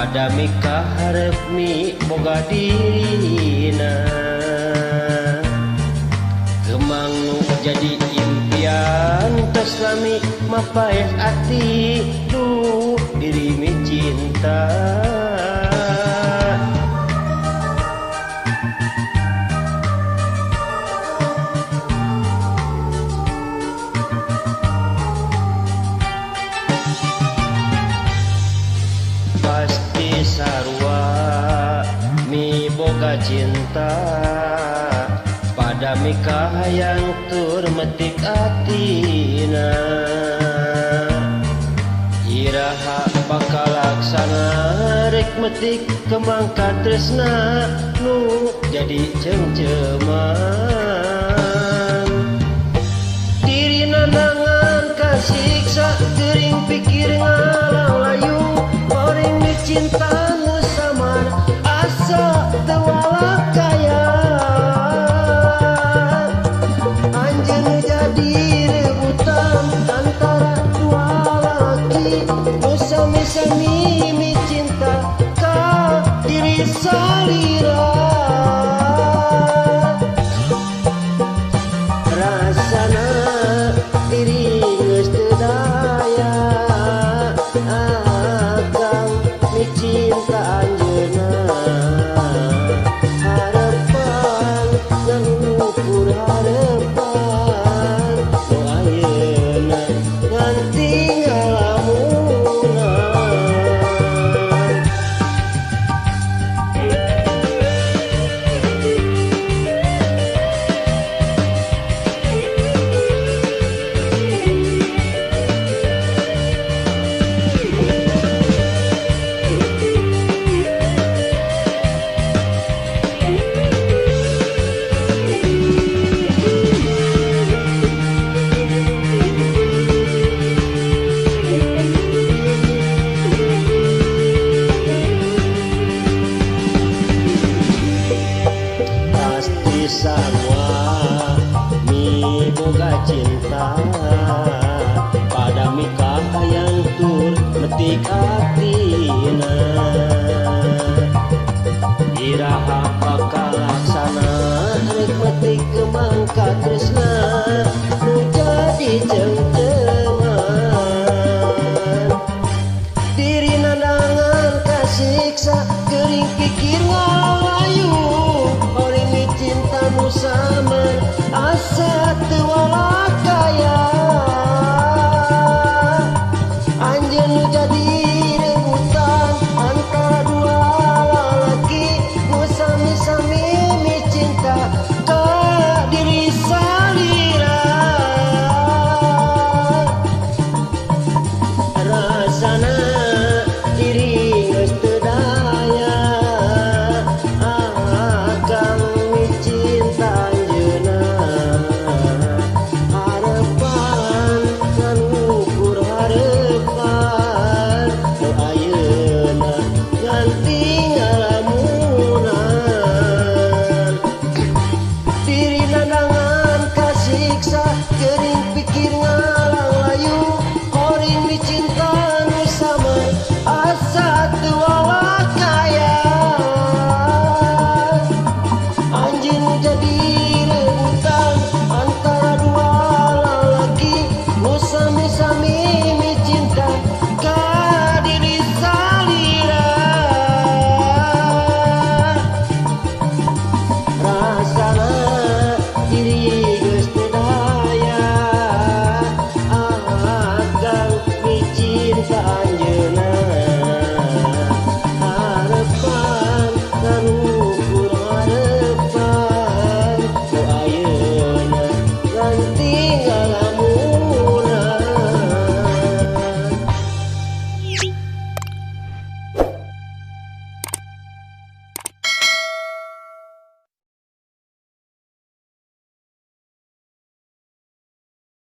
pada mika harap mi boga dirina gemang nu jadi impian tos lami mapaes ati duh diri mi cinta pasti sarua mi boga cinta pada mika hayang tur metik atina iraha bakal laksana rek metik kembang katresna nu jadi cengceman diri nandangan kasiksa gering pikir ngalang layu orang cinta nu samana asa tewala kaya anjeun jadi rebutan antara dua laki nu sami-sami mi cinta ka diri salira rasana diri geus teu daya cinta anjeuna harapan ngan ukur harapan nu ayeuna ngan tinggal lamunan sarua mi boga cinta pada mika hayang tur metik atina iraha bakal laksana rek metik kembang katresna nu jadi cengcengan diri nandangan kasiksa gering pikir ngalayu cinta nu samana asa teu wala kaya anjeun nu jadi rebutan antara dua lalaki nu sami-sami mi cinta ka diri salira rasana diri geus teu daya gering pikir ngalang layu horing mi cinta nu sama asa teu wala kaya anjeun jadi rebutan antara dua lalaki nu sami-sami mi cinta ka diri salira rasana diri